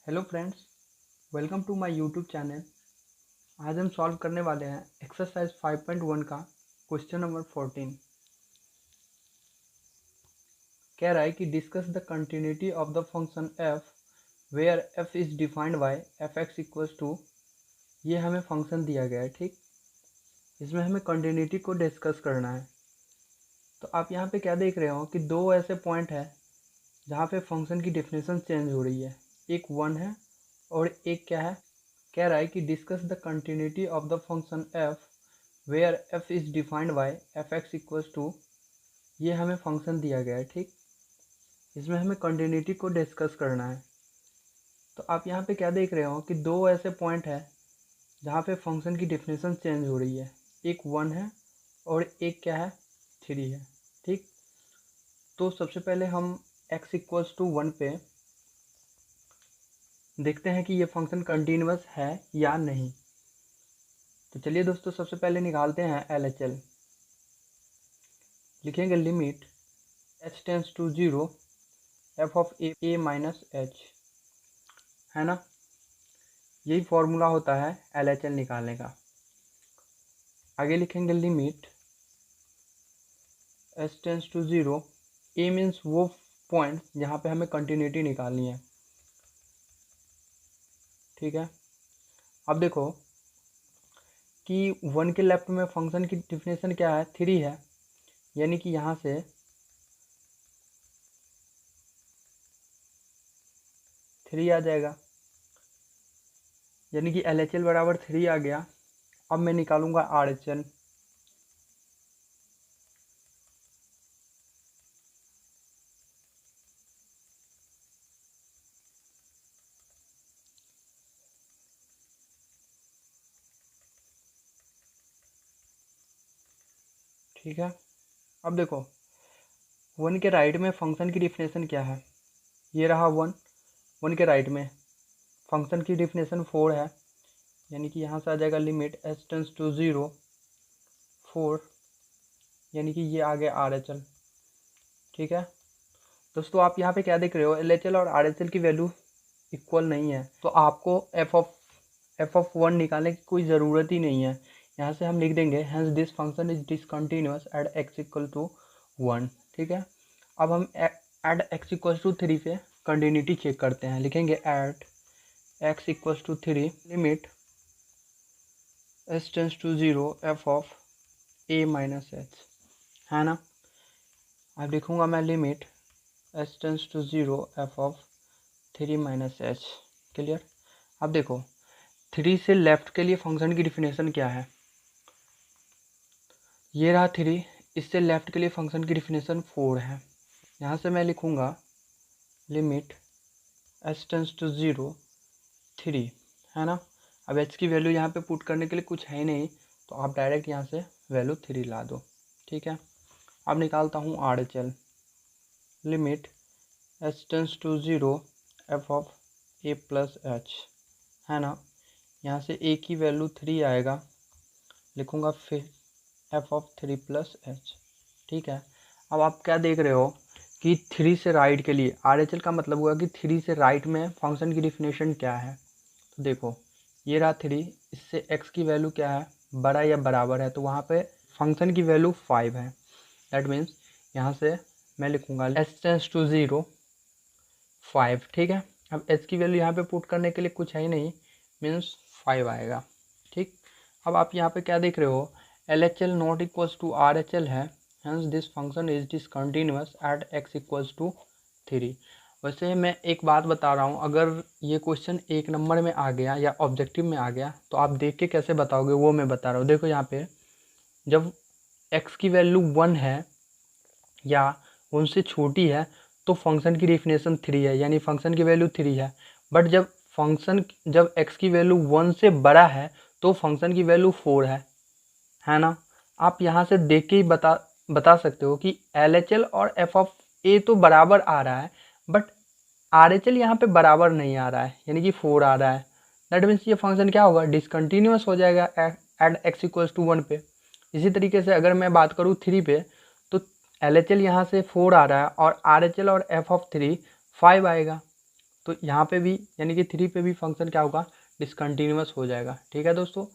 Hello friends, welcome to my YouTube channel. आज हम solve करने वाले हैं एक्सरसाइज 5.1 का क्वेश्चन नंबर 14। कह रहा है कि discuss the continuity of the function F where F is defined by F X equals to. ये हमें फंक्शन दिया गया है, ठीक। इसमें हमें कंटिन्यूटी को डिस्कस करना है। तो आप यहाँ पे क्या देख रहे हो कि दो ऐसे पॉइंट है जहाँ पे फंक्शन की डेफिनेशन चेंज हो रही है। एक 1 है और एक क्या है। कह रहा है कि discuss the continuity of the function F where F is defined by F X equals to. ये हमें फंक्शन दिया गया है, ठीक। इसमें हमें कंटिन्यूटी को डिस्कस करना है। तो आप यहाँ पे क्या देख रहे हो कि दो ऐसे पॉइंट है जहाँ पे फंक्शन की डेफिनेशन चेंज हो रही है। एक 1 है और एक क्या है, 3 है, ठीक। तो सबसे पहले हम x इक्वल्स टू 1 पे देखते हैं कि ये फंक्शन कंटिन्यूअस है या नहीं। तो चलिए दोस्तों, सबसे पहले निकालते हैं LHL। लिखेंगे limit h tends to 0 f of a minus h, है ना। यही फॉर्मूला होता है LHL निकालने का। आगे लिखेंगे limit h tends to 0, a means वो पॉइंट जहाँ पे हमें कंटिन्यूटी निकालनी है, ठीक है। अब देखो कि 1 के लेफ्ट में फंक्शन की डिफिनेशन क्या है, 3 है, यानी कि यहाँ से 3 आ जाएगा, यानी कि LHL बराबर 3 आ गया। अब मैं निकालूंगा RHL। ठीक है। अब देखो 1 के राइट में फंक्शन की डिफिनेशन क्या है, ये रहा 1। 1 के राइट में फंक्शन की डिफिनेशन 4 है, यानी कि यहाँ से आ जाएगा लिमिट h टेंस टू 0 4, यानी कि ये आ गया RHL, ठीक है। दोस्तों आप यहाँ पे क्या देख रहे हो, LHL और RHL की वैल्यू इक्वल नहीं है, तो आपको f ऑफ 1 निकालने की कोई ज़रूरत ही नहीं है। यहाँ से हम लिख देंगे hence this function is discontinuous at x equal to 1, ठीक है। अब हम एट x इक्वल टू 3 पे कंटिन्यूटी चेक करते हैं। लिखेंगे at x equal to 3 limit h tends to 0 f of a minus h, है ना। अब लिखूंगा मैं limit h tends to 0 f of 3 minus h, clear. अब देखो 3 से लेफ्ट के लिए फंक्शन की डिफिनेशन क्या है, ये रहा 3। इससे लेफ्ट के लिए फंक्शन की डिफिनेशन 4 है। यहाँ से मैं लिखूंगा लिमिट h टेंस टू 0 3, है ना। अब h की वैल्यू यहाँ पे पुट करने के लिए कुछ है ही नहीं, तो आप डायरेक्ट यहाँ से वैल्यू 3 ला दो, ठीक है। अब निकालता हूँ RHL। Limit h tends to 0 f of a plus h, है ना। यहाँ से a की वैल्यू 3 आएगा, लिखूंगा फिर f ऑफ 3 प्लस h, ठीक है। अब आप क्या देख रहे हो कि 3 से राइट के लिए RHL का मतलब हुआ कि 3 से राइट में फंक्शन की डिफिनेशन क्या है। तो देखो ये रहा 3, इससे x की वैल्यू क्या है, बड़ा या बराबर है, तो वहाँ पे फंक्शन की वैल्यू 5 है। दैट मीन्स यहाँ से मैं लिखूंगा h टेंस टू 0 5, ठीक है। अब h की वैल्यू यहाँ पे पुट करने के लिए कुछ है ही नहीं, मीन्स 5 आएगा, ठीक। अब आप यहाँ पे क्या देख रहे हो, LHL not equals to RHL है, hence this function is discontinuous at x equals to 3। वैसे मैं एक बात बता रहा हूँ, अगर ये क्वेश्चन 1 नंबर में आ गया या ऑब्जेक्टिव में आ गया तो आप देख के कैसे बताओगे, वो मैं बता रहा हूँ। देखो यहाँ पे जब x की वैल्यू 1 है या उनसे छोटी है तो फंक्शन की डिफिनेशन 3 है, यानी फंक्शन की वैल्यू 3 है। बट जब x की वैल्यू 1 से बड़ा है तो फंक्शन की वैल्यू 4 है ना। आप यहाँ से देख के ही बता सकते हो कि LHL और f ऑफ a तो बराबर आ रहा है, बट RHL यहाँ पे बराबर नहीं आ रहा है, यानी कि 4 आ रहा है। दैट मीन्स ये फंक्शन क्या होगा, डिसकंटिन्यूअस हो जाएगा एट x इक्वल्स टू 1 पे। इसी तरीके से अगर मैं बात करूँ 3 पे, तो LHL यहाँ से 4 आ रहा है और RHL और f ऑफ 3 5 आएगा। तो यहाँ पे भी यानी कि 3 पे भी फंक्शन क्या होगा, डिसकंटिन्यूअस हो जाएगा। ठीक है दोस्तों,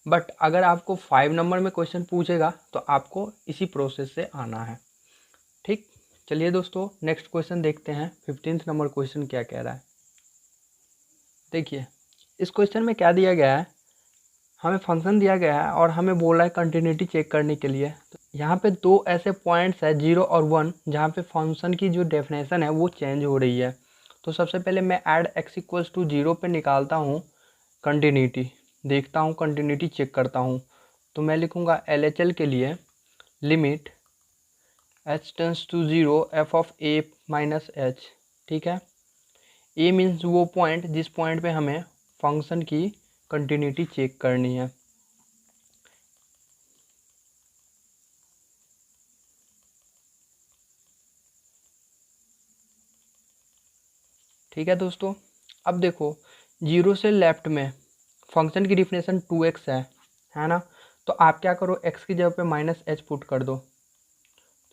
बट अगर आपको 5 नंबर में क्वेश्चन पूछेगा तो आपको इसी प्रोसेस से आना है। ठीक, चलिए दोस्तों नेक्स्ट क्वेश्चन देखते हैं। 15th नंबर क्वेश्चन क्या कह रहा है, देखिए इस क्वेश्चन में क्या दिया गया है, हमें फंक्शन दिया गया है और हमें बोल रहा है कंटिन्यूटी चेक करने के लिए। तो यहाँ पे दो ऐसे पॉइंट्स है 0 और 1 जहाँ पे फंक्शन की जो डेफिनेशन है वो चेंज हो रही है। तो सबसे पहले मैं ऐड x इक्वल्स टू 0 पे निकालता हूँ कंटिन्यूटी, देखता हूँ कंटिन्यूटी चेक करता हूँ। तो मैं लिखूँगा LHL के लिए limit h tends to 0 f of a minus h। ठीक है, ए मीन्स वो पॉइंट जिस पॉइंट पे हमें फंक्शन की कंटिन्यूटी चेक करनी है। ठीक है दोस्तों, अब देखो 0 से लेफ्ट में फंक्शन की डिफिनेशन 2x है ना। तो आप क्या करो, x की जगह पे माइनस एच पुट कर दो।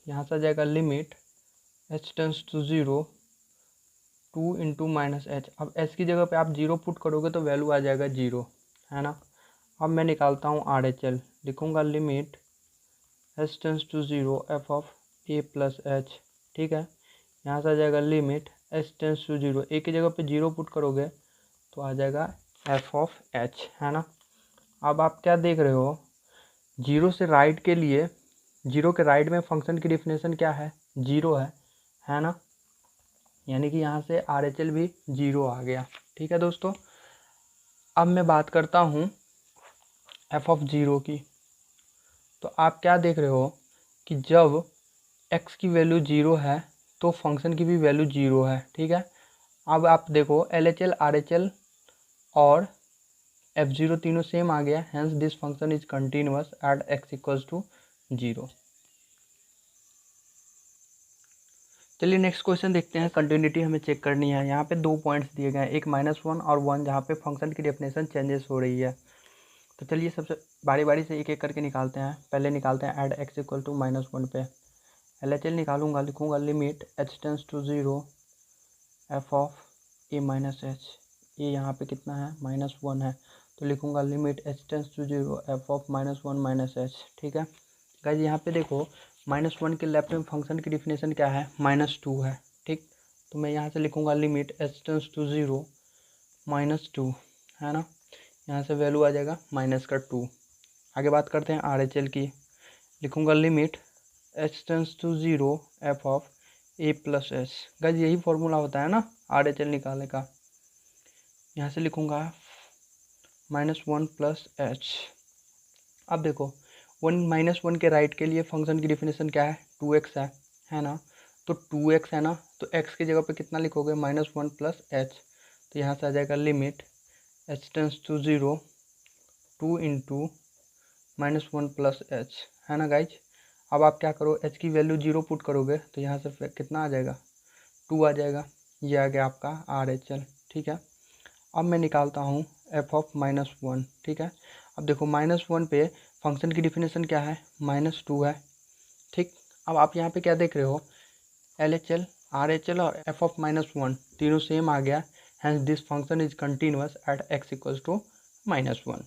यहाँ से आ जाएगा limit h tends to 0 2 into minus H. अब h की जगह पे आप 0 पुट करोगे तो वैल्यू आ जाएगा 0, है ना। अब मैं निकालता हूँ RHL, लिखूँगा limit h tends to 0 f of a plus H. ठीक है, यहाँ से आ जाएगा limit h tends to 0, a की जगह पे 0 पुट करोगे तो आ जाएगा f ऑफ h, है ना। अब आप क्या देख रहे हो, 0 से राइट के लिए 0 के राइट में फंक्शन की डिफिनेशन क्या है, 0 है ना। यानी कि यहाँ से RHL भी 0 आ गया। ठीक है दोस्तों, अब मैं बात करता हूँ f ऑफ 0 की। तो आप क्या देख रहे हो कि जब x की वैल्यू 0 है तो फंक्शन की भी वैल्यू 0 है। ठीक है, अब आप देखो LHL RHL और f0 तीनों सेम आ गया, hence this function is continuous at x equals to 0। चलिए नेक्स्ट क्वेश्चन देखते हैं। कंटिन्यूटी हमें चेक करनी है। यहाँ पे दो पॉइंट्स दिए गए हैं, एक -1 और 1, जहाँ पे फंक्शन की डेफिनेशन चेंजेस हो रही है। तो चलिए सबसे बारी बारी से एक एक करके निकालते हैं। पहले निकालते हैं ऐड x इक्वल टू -1 पे। LHL निकालूंगा, लिखूंगा limit h tends to 0 f of a minus h. ये यहाँ पे कितना है, -1 है, तो लिखूंगा limit h tends to 0 f of -1 minus h. ठीक है गाइज, यहाँ पे देखो -1 के लेफ्ट में फंक्शन की डिफिनेशन क्या है, -2 है। ठीक, तो मैं यहाँ से लिखूंगा लिमिट h टेंस टू 0 -2, है ना। यहाँ से वैल्यू आ जाएगा -2। आगे बात करते हैं RHL की, लिखूंगा limit h tends to 0 f of a plus h. Guys यही फॉर्मूला होता है ना RHL निकालने का। यहाँ से लिखूंगा -1 प्लस एच। अब देखो 1 के राइट के लिए फंक्शन की डिफिनेशन क्या है, 2x है ना। तो 2x है ना, तो x की जगह पे कितना लिखोगे, -1 प्लस एच। तो यहाँ से आ जाएगा limit h tends to 0 2 into -1 plus h, है ना गाइज। अब आप क्या करो, h की वैल्यू 0 पुट करोगे तो यहाँ से कितना आ जाएगा, 2 आ जाएगा। ये आ गया आपका RHL। ठीक है, अब मैं निकालता हूँ f ऑफ -1। ठीक है, अब देखो -1 पे फंक्शन की डिफिनेशन क्या है, -2 है। ठीक, अब आप यहाँ पे क्या देख रहे हो, LHL RHL और f ऑफ -1 तीनों सेम आ गया, hence this function is continuous at x equals to -1।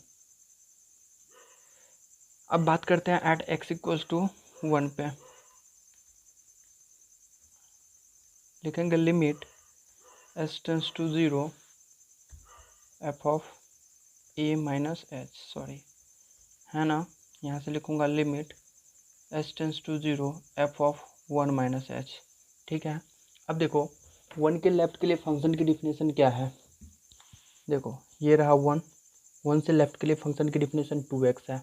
अब बात करते हैं एट x इक्वल्स टू 1 पे, लिखेंगे limit h tends to 0 f of a minus h, sorry, है ना। यहाँ से लिखूंगा limit h tends to 0 f of 1 minus h. ठीक है, अब देखो 1 के लेफ्ट के लिए फंक्शन की डिफिनेशन क्या है, देखो ये रहा 1 से लेफ्ट के लिए फंक्शन की डिफिनेशन 2x है।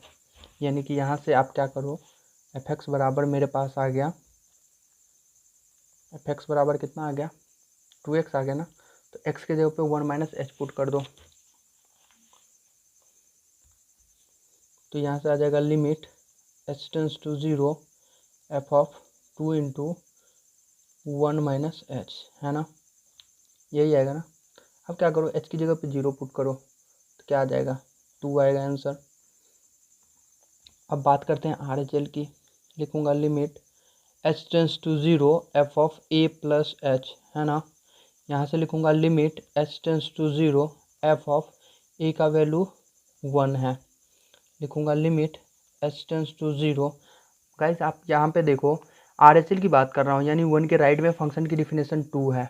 यानी कि यहाँ से आप क्या करो, fx बराबर मेरे पास आ गया, fx बराबर कितना आ गया, 2x आ गया ना। तो x के जगह पे 1 माइनस एच पुट कर दो, तो यहाँ से आ जाएगा limit h tends to 0 f of 2 into 1 minus h, है ना, यही आएगा ना। अब क्या करो, h की जगह पे 0 पुट करो तो क्या आ जाएगा, 2 आएगा आंसर। अब बात करते हैं RHL की, लिखूंगा limit h tends to 0 f of a plus h, है ना। यहाँ से लिखूँगा limit h tends to zero f of a का वैल्यू 1 है। लिखूँगा limit h tends to zero. Guys आप यहाँ पे देखो RHL की बात कर रहा हूँ, यानी 1 के राइट में फंक्शन की डिफिनेशन 2 है,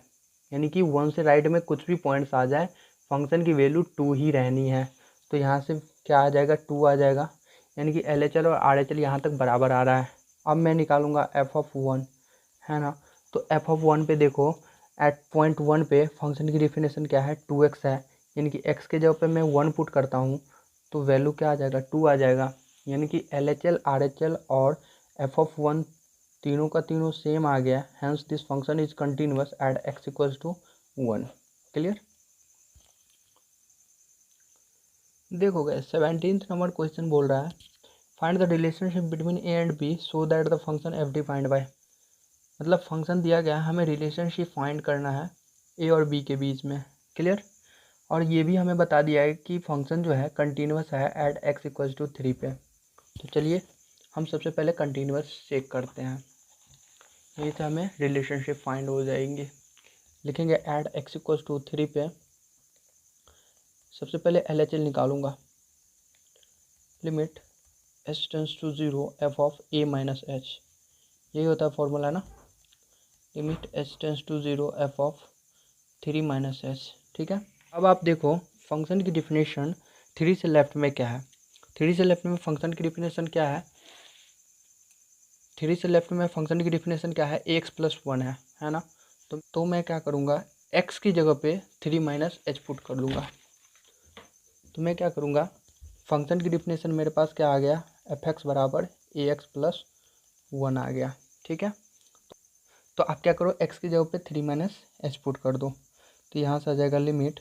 यानी कि 1 से राइट में कुछ भी पॉइंट्स आ जाए फंक्शन की वैल्यू 2 ही रहनी है। तो यहाँ से क्या आ जाएगा, 2 आ जाएगा, यानी कि LHL और RHL यहाँ तक बराबर आ रहा है। अब मैं निकालूंगा एफ ऑफ 1, है ना। तो एफ ऑफ 1 पे देखो एट पॉइंट 1 पे फंक्शन की डिफिनेशन क्या है, 2x है, यानी कि x के जगह पे मैं 1 पुट करता हूँ तो वैल्यू क्या आ जाएगा, 2 आ जाएगा, यानी कि LHL RHL और एफ ऑफ 1 तीनों का तीनों सेम आ गया। Hence this function is continuous at x equals to 1। Clear. देखो गाइस 17th नंबर क्वेश्चन बोल रहा है find the relationship between a and b so that the function f defined by. मतलब फंक्शन दिया गया है, हमें रिलेशनशिप फाइंड करना है ए और बी के बीच में। क्लियर। और ये भी हमें बता दिया है कि फंक्शन जो है कंटिन्यूअस है एट x इक्वल्स टू 3 पे। तो चलिए हम सबसे पहले कंटिन्यूअस चेक करते हैं, यहीं से हमें रिलेशनशिप फाइंड हो जाएंगे। लिखेंगे एट x इक्वल्स टू 3 पे। सबसे पहले LHL निकालूंगा, limit h tends to 0 f of a minus h, यही होता है फॉर्मूला ना, limit h tends to 0 f of 3 minus h। ठीक है। अब आप देखो फंक्शन की डिफिनेशन 3 से लेफ्ट में क्या है, 3 से लेफ्ट में फंक्शन की डिफिनेशन क्या है, 3 से लेफ्ट में फंक्शन की डिफिनेशन क्या है, ax प्लस 1 है ना। तो मैं क्या करूँगा, x की जगह पे 3 माइनस h पुट कर दूँगा। तो मैं क्या करूँगा, फंक्शन की डिफिनेशन मेरे पास क्या आ गया, एफ एक्स बराबर ax प्लस 1 आ गया। ठीक है। तो आप क्या करो, x की जगह पे 3 माइनस h पुट कर दो। तो यहाँ से आ जाएगा limit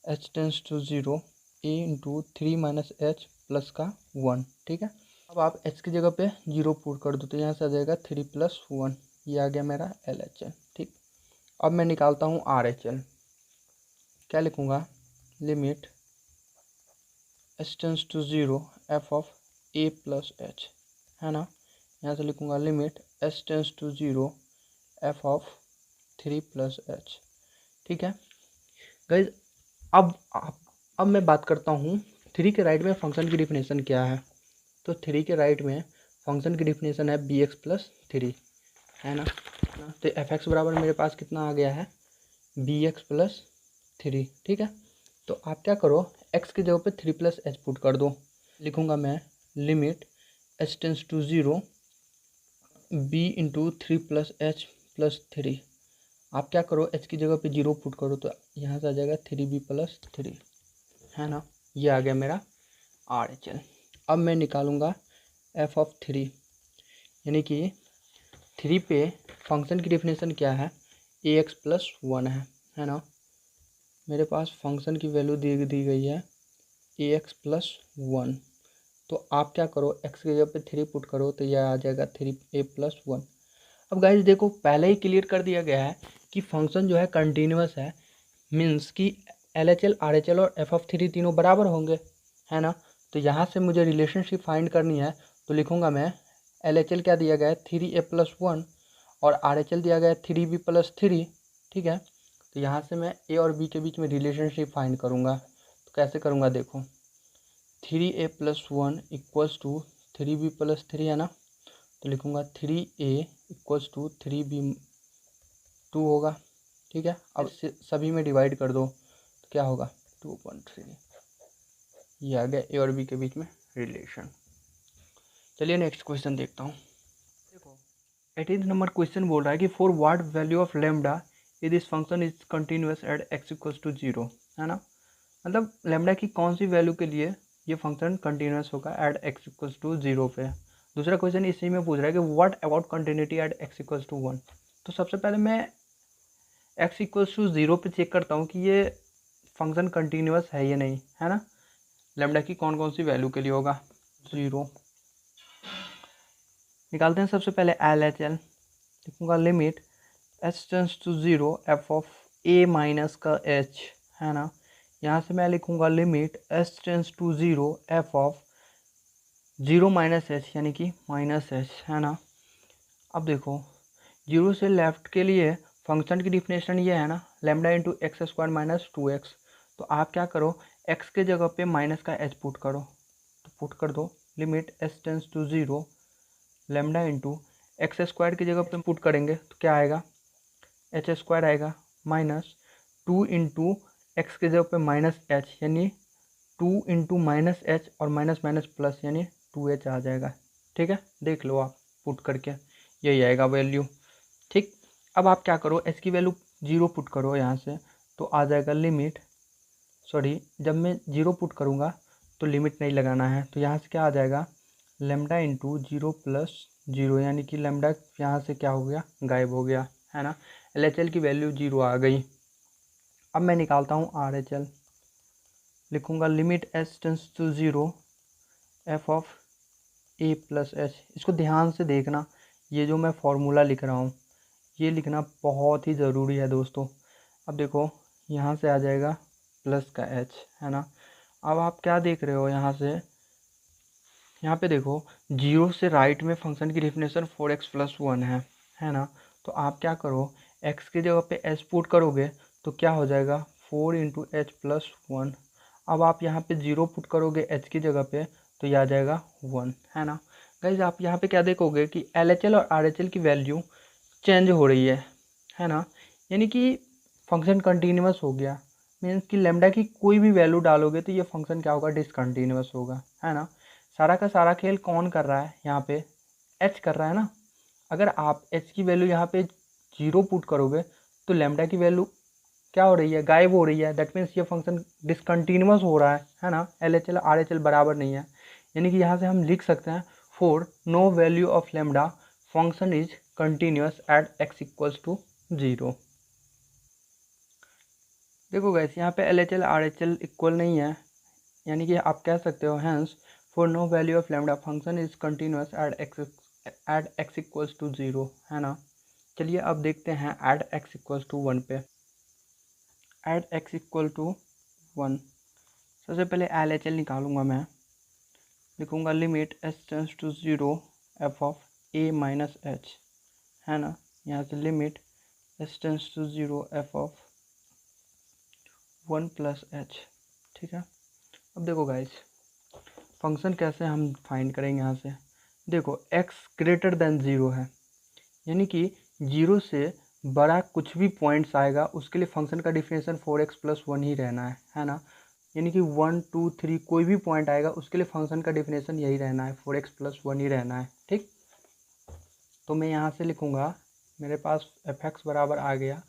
h tends to 0 a into 3 minus h plus का 1। ठीक है। अब आप h की जगह पे 0 पुट कर दो, तो यहाँ से आ जाएगा 3 प्लस 1, ये आ गया मेरा LHL। ठीक। अब मैं निकालता हूँ RHL। क्या लिखूँगा, limit h tends to 0 f of a plus h, है ना। यहाँ से लिखूँगा limit h tends to 0 f of 3 plus h। ठीक है गाइज। अब मैं बात करता हूँ 3 के राइट में फंक्शन की डिफिनेशन क्या है। तो 3 के राइट में फंक्शन की डिफिनेशन है bx प्लस 3, है ना। तो एफ एक्स बराबर मेरे पास कितना आ गया है, bx प्लस 3। ठीक है। तो आप क्या करो, x की जगह पे 3 प्लस h पुट कर दो। लिखूँगा मैं limit h tends to 0 b into 3 plus h plus 3। आप क्या करो, h की जगह पे 0 पुट करो, तो यहाँ से आ जाएगा 3b प्लस 3, है ना। ये आ गया मेरा RHL। अब मैं निकालूंगा f ऑफ 3, यानी कि 3 पे फंक्शन की डिफिनेशन क्या है, ax प्लस 1 है ना। मेरे पास फंक्शन की वैल्यू दी गई है ax प्लस 1। तो आप क्या करो, x की जगह पे 3 पुट करो, तो यह आ जाएगा 3a प्लस 1। अब गाइस देखो पहले ही क्लियर कर दिया गया है कि फंक्शन जो है कंटिन्यूअस है, मीन्स कि LHL RHL और f ऑफ 3 तीनों बराबर होंगे, है ना। तो यहाँ से मुझे रिलेशनशिप फाइंड करनी है, तो लिखूँगा मैं LHL क्या दिया गया है 3a प्लस 1 और RHL दिया गया है 3b प्लस 3। ठीक है। तो यहाँ से मैं a और b के बीच में रिलेशनशिप फाइंड करूँगा। तो कैसे करूँगा देखो, 3a plus 1 equals to 3b plus 3, है ना। तो लिखूँगा 3a इक्वल्स टू 3b 2 होगा। ठीक है। अब सभी में डिवाइड कर दो तो क्या होगा 2.3। ये आ गया ए और बी के बीच में रिलेशन। चलिए नेक्स्ट क्वेश्चन देखता हूँ। देखो 18th नंबर क्वेश्चन बोल रहा है कि for what value of lambda if this function is continuous at x equals to 0, है ना। मतलब लेमडा की कौन सी वैल्यू के लिए ये फंक्शन कंटिन्यूअस होगा एट x इक्वल्स टू 0 पे। दूसरा क्वेश्चन इसी में पूछ रहा है कि what about continuity at x equals to 1। तो सबसे पहले मैं x इक्वल्स टू 0 पे चेक करता हूँ कि ये फंक्शन कंटिन्यूअस है या नहीं, है ना। लेमडा की कौन कौन सी वैल्यू के लिए होगा, 0 निकालते हैं। सबसे पहले LHL लिखूँगा, limit h tends to 0 f of a minus का h, है ना। यहाँ से मैं लिखूँगा limit h tends to 0 f of 0 minus h, यानी कि माइनस h, है ना। अब देखो 0 से लेफ्ट के लिए फंक्शन की डिफिनेशन ये है ना, lambda into x square minus 2x। तो आप क्या करो, x के जगह पे माइनस का h पुट करो, तो पुट कर दो limit s tends to 0 lambda into x square की जगह पे पुट करेंगे तो क्या आएगा, एच स्क्वायर आएगा माइनस 2 इंटू एक्स के जगह पे माइनस एच यानी 2 इंटू माइनस एच और माइनस माइनस प्लस यानी 2h आ जाएगा। ठीक है, देख लो आप पुट करके, यही आएगा वैल्यू। ठीक, अब आप क्या करो, एच की वैल्यू 0 पुट करो यहाँ से, तो आ जाएगा लिमिट, सॉरी जब मैं 0 पुट करूँगा तो लिमिट नहीं लगाना है, तो यहाँ से क्या आ जाएगा, लेमडा इंटू 0 प्लस 0 यानी कि लेमडा यहाँ से क्या हो गया, गायब हो गया, है ना। LHL की वैल्यू 0 आ गई। अब मैं निकालता हूँ RHL, लिखूँगा limit s tends to 0 f of a plus h. इसको ध्यान से देखना, ये जो मैं फॉर्मूला लिख रहा हूँ ये लिखना बहुत ही ज़रूरी है दोस्तों। अब देखो यहाँ से आ जाएगा प्लस का h, है ना। अब आप क्या देख रहे हो यहाँ से, यहाँ पे देखो 0 से राइट में फंक्शन की डेफिनेशन 4x प्लस 1 है ना। तो आप क्या करो, x की जगह पे h पुट करोगे तो क्या हो जाएगा 4 इंटू एच प्लस 1। अब आप यहाँ पे 0 पुट करोगे h की जगह पे तो यह आ जाएगा 1, है ना। गाइज आप यहाँ पे क्या देखोगे कि LHL और RHL की वैल्यू चेंज हो रही है ना, यानी कि फंक्शन कंटिन्यूअस हो गया। मीन्स कि लेमडा की कोई भी वैल्यू डालोगे तो ये फंक्शन क्या होगा, डिसकंटिन्यूअस होगा, है ना। सारा का सारा खेल कौन कर रहा है यहाँ पे, एच कर रहा है ना। अगर आप एच की वैल्यू यहाँ पे 0 पुट करोगे तो लेमडा की वैल्यू क्या हो रही है, गायब हो रही है। दैट मीन्स ये फंक्शन डिसकंटिन्यूअस हो रहा है ना। LHL RHL बराबर नहीं है, यानी कि यहाँ से हम लिख सकते हैं for no value of lambda function is continuous at x equals to 0। देखो गैस यहाँ पे LHL RHL इक्वल नहीं है, यानी कि आप कह सकते हो hence for no value of lambda function is continuous at x equals to 0, है ना। चलिए अब देखते हैं एट x इक्वल्स टू 1 पे। एट x इक्वल टू 1 सबसे पहले LHL निकालूंगा मैं, लिखूंगा limit s tends to 0 f of a minus h, है ना। यहाँ से limit s tends to 0 f of 1 plus h। ठीक है, अब देखो गाइस फंक्शन कैसे हम फाइंड करेंगे। यहाँ से देखो x ग्रेटर देन 0 है, यानी कि 0 से बड़ा कुछ भी पॉइंट्स आएगा उसके लिए फंक्शन का डिफिनेशन 4x प्लस 1 ही रहना है ना। यानी कि 1 2 3 कोई भी पॉइंट आएगा उसके लिए फंक्शन का डिफिनेशन यही रहना है, 4x प्लस 1 ही रहना है। ठीक, तो मैं यहाँ से लिखूँगा, मेरे पास fx बराबर आ गया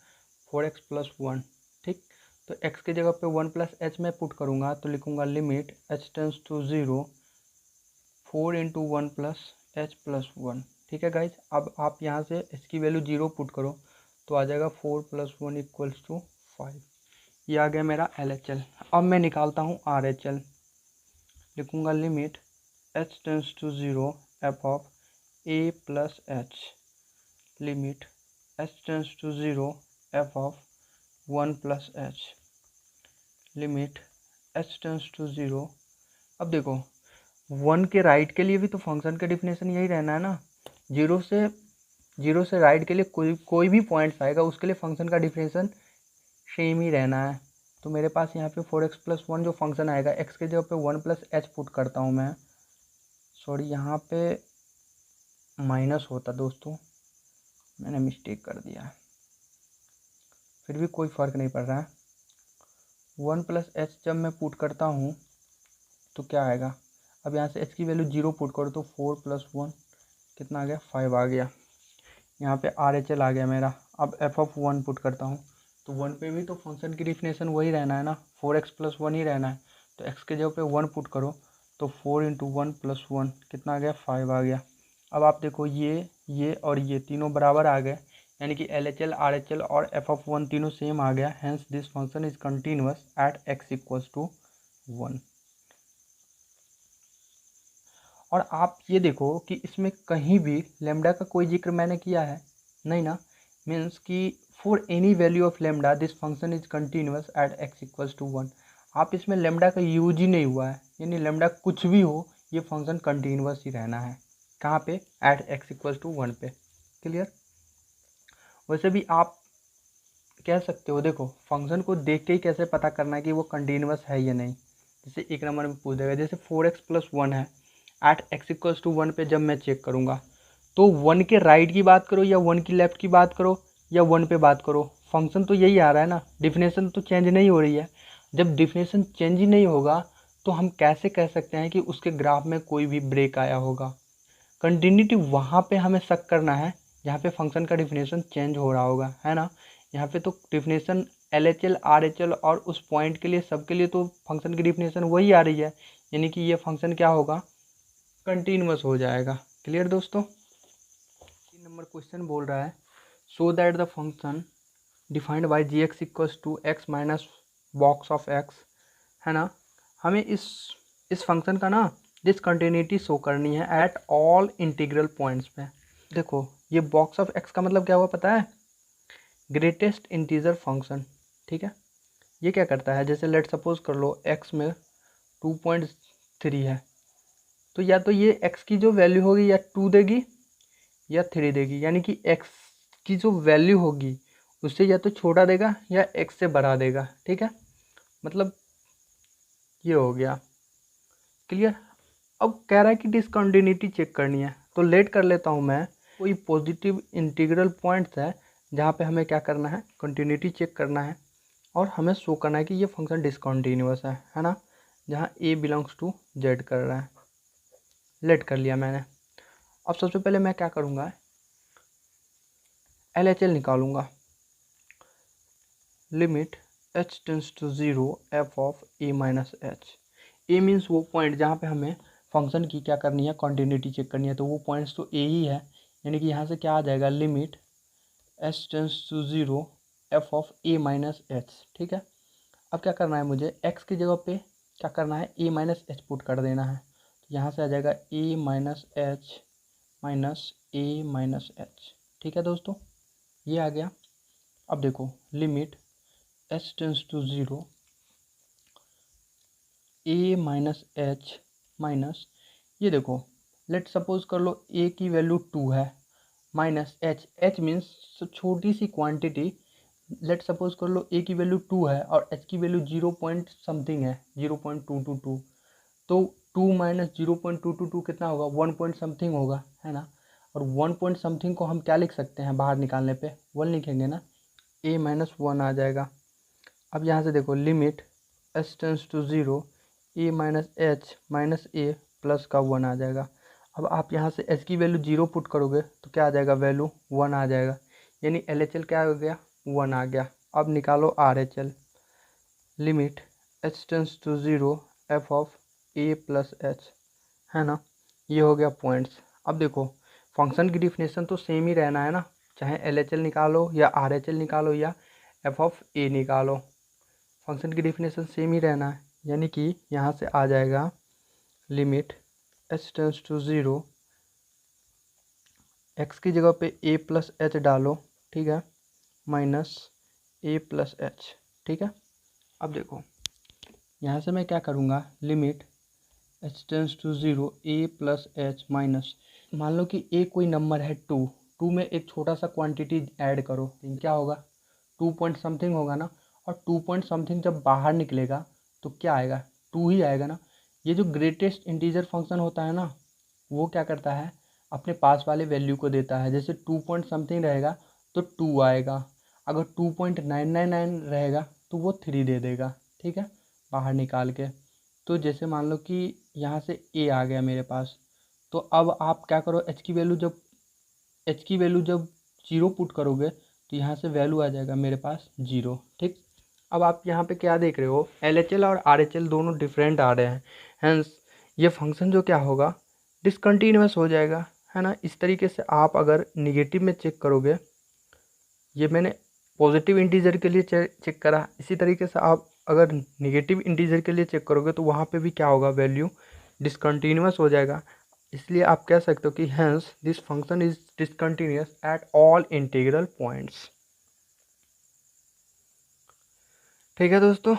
4x प्लस 1। ठीक, तो x की जगह पे 1 प्लस एच में पुट करूँगा तो लिखूँगा limit h tends to 0 4 into 1 plus h plus 1। ठीक है गाइज, अब आप यहाँ से h की वैल्यू 0 पुट करो तो आ जाएगा 4 प्लस 1 इक्वल्स टू 5। ये आ गया मेरा LHL। अब मैं निकालता हूँ RHL, लिखूँगा limit h tends to 0 f of a plus h, limit h tends to 0 f of 1 plus h, limit h tends to 0। अब देखो 1 के राइट के लिए भी तो फंक्शन का डिफिनेशन यही रहना है ना। 0 से राइट के लिए कोई भी पॉइंट्स आएगा उसके लिए फंक्शन का डिफिनेशन सेम ही रहना है। तो मेरे पास यहाँ पे 4x प्लस 1 जो फंक्शन आएगा, x के जगह पे 1 प्लस एच पुट करता हूँ मैं, सॉरी यहाँ पे माइनस होता दोस्तों, मैंने मिस्टेक कर दिया, फिर भी कोई फ़र्क नहीं पड़ रहा है। 1 प्लस एच जब मैं पुट करता हूँ तो क्या आएगा, अब यहाँ से h की वैल्यू 0 पुट करो तो 4 प्लस 1 कितना आ गया, 5 आ गया। यहाँ पे RHL आ गया मेरा। अब f ऑफ 1 पुट करता हूँ तो 1 पे भी तो फंक्शन की डिफिनेशन वही रहना है ना, 4x प्लस 1 ही रहना है। तो x के जगह पे 1 पुट करो तो 4 इंटू 1 प्लस 1 कितना आ गया, 5 आ गया। अब आप देखो ये और ये तीनों बराबर आ गए, यानी कि LHL RHL और f ऑफ 1 तीनों सेम आ गया। Hence this function is continuous at x equals to 1। और आप ये देखो कि इसमें कहीं भी लेमडा का कोई जिक्र मैंने किया है नहीं ना। मीन्स कि for any value of lambda this function is continuous at x equals to 1। आप इसमें लेमडा का यूज ही नहीं हुआ है, यानी लेमडा कुछ भी हो ये फंक्शन कंटिन्यूअस ही रहना है। कहाँ पे, एट x इक्वल्स टू 1 पे। क्लियर। वैसे भी आप कह सकते हो, देखो फंक्शन को देख के ही कैसे पता करना है कि वो कंटिन्यूअस है या नहीं। जैसे एक नंबर में पूछ देगा, जैसे 4x+1 है एट x=1 पे जब मैं चेक करूँगा तो 1 के राइट की बात करो या 1 की लेफ्ट की बात करो या 1 पे बात करो, फंक्शन तो यही आ रहा है ना, डिफिनेशन तो चेंज नहीं हो रही है। जब डिफिनेशन चेंज ही नहीं होगा तो हम कैसे कह सकते हैं कि उसके ग्राफ में कोई भी ब्रेक आया होगा। कंटिन्यूटी वहाँ पे हमें शक करना है जहाँ पे फंक्शन का डिफिनेशन चेंज हो रहा होगा, है ना। यहाँ पे तो डिफिनेशन LHL RHL और उस पॉइंट के लिए सबके लिए तो फंक्शन की डिफिनेशन वही आ रही है, यानी कि ये फंक्शन क्या होगा, कंटिन्यूअस हो जाएगा। क्लियर दोस्तों। 3 नंबर क्वेश्चन बोल रहा है सो that the function defined by g(x) minus box of x, है ना। हमें इस फंक्शन का ना डिसकंटिन्यूटी शो करनी है एट ऑल इंटीग्रल पॉइंट्स पे। देखो ये बॉक्स ऑफ x का मतलब क्या हुआ पता है, ग्रेटेस्ट इंटीजर फंक्शन, ठीक है। ये क्या करता है, जैसे लेट सपोज कर लो x में 2.3 है, तो या तो ये x की जो वैल्यू होगी या 2 देगी या 3 देगी, यानी कि x की जो वैल्यू होगी उससे या तो छोटा देगा या x से बढ़ा देगा, ठीक है। मतलब ये हो गया क्लियर। अब कह रहा है कि डिसकंटिन्यूटी चेक करनी है, तो लेट कर लेता हूँ मैं, कोई पॉजिटिव इंटीग्रल पॉइंट्स है जहाँ पे हमें क्या करना है, कंटिन्यूटी चेक करना है और हमें शो करना है कि ये फंक्शन डिसकंटिन्यूअस है ना, जहाँ a बिलोंग्स टू z कर रहा है। लेट कर लिया मैंने। अब सबसे पहले मैं क्या करूँगा, LHL निकालूंगा, limit h→0 f of a minus H. A means वो पॉइंट जहाँ पे हमें फंक्शन की क्या करनी है, कंटिन्यूटी चेक करनी है, तो वो पॉइंट्स तो ए ही है, यानी कि यहाँ से क्या आ जाएगा, limit h→0 f of a minus h, ठीक है। अब क्या करना है मुझे, x की जगह पे क्या करना है, a माइनस एच पुट कर देना है, तो यहाँ से आ जाएगा a minus H minus a minus h, ठीक है दोस्तों, ये आ गया। अब देखो limit h→0 a minus H minus, ये देखो लेट सपोज कर लो a की वैल्यू 2 है माइनस h मीन्स छोटी सी क्वांटिटी, लेट सपोज कर लो a की वैल्यू 2 है और h की वैल्यू 0 पॉइंट समथिंग है, 0.222, तो 2 माइनस 0.222 कितना होगा, 1 पॉइंट समथिंग होगा, है ना। और 1 पॉइंट समथिंग को हम क्या लिख सकते हैं, बाहर निकालने पे 1 लिखेंगे ना, a माइनस 1 आ जाएगा। अब यहाँ से देखो limit h→0 a minus H minus A plus का 1 आ जाएगा। अब आप यहाँ से h की वैल्यू 0 पुट करोगे तो क्या आ जाएगा, वैल्यू 1 आ जाएगा, यानी LHL क्या हो गया, 1 आ गया। अब निकालो RHL, limit h→0 f of a plus h, है ना, ये हो गया पॉइंट्स। अब देखो फंक्शन की डिफिनेशन तो सेम ही रहना है ना, चाहे LHL निकालो या RHL निकालो या f ऑफ a निकालो, फंक्शन की डिफिनेशन सेम ही रहना है, यानी कि यहाँ से आ जाएगा लिमिट h→0 x की जगह पे a प्लस एच डालो, ठीक है, माइनस a प्लस एच, ठीक है। अब देखो यहाँ से मैं क्या करूँगा, limit h→0 a plus H minus, मान लो कि a कोई नंबर है 2 में एक छोटा सा क्वांटिटी ऐड करो, क्या होगा, 2 पॉइंट समथिंग होगा ना, और 2 पॉइंट समथिंग जब बाहर निकलेगा तो क्या आएगा, 2 ही आएगा ना। ये जो ग्रेटेस्ट इंटीजर फंक्शन होता है ना, वो क्या करता है, अपने पास वाले वैल्यू को देता है, जैसे 2 पॉइंट समथिंग रहेगा तो 2 आएगा, अगर 2.999 रहेगा तो वो 3 दे देगा, ठीक है, बाहर निकाल के। तो जैसे मान लो कि यहाँ से a आ गया मेरे पास, तो अब आप क्या करो, h की वैल्यू जब 0 पुट करोगे तो यहाँ से वैल्यू आ जाएगा मेरे पास 0, ठीक। अब आप यहाँ पे क्या देख रहे हो, LHL और RHL दोनों डिफरेंट आ रहे हैं, हैंस ये फंक्शन जो क्या होगा, डिसकंटिन्यूअस हो जाएगा, है ना। इस तरीके से आप अगर निगेटिव में चेक करोगे, ये मैंने पॉजिटिव इंटीजर के लिए चेक करा, इसी तरीके से आप अगर निगेटिव इंटीजर के लिए चेक करोगे तो वहाँ पे भी क्या होगा, वैल्यू डिसकंटिन्यूअस हो जाएगा। इसलिए आप कह सकते हो कि hence this function is discontinuous at all integral points. ठीक है दोस्तों।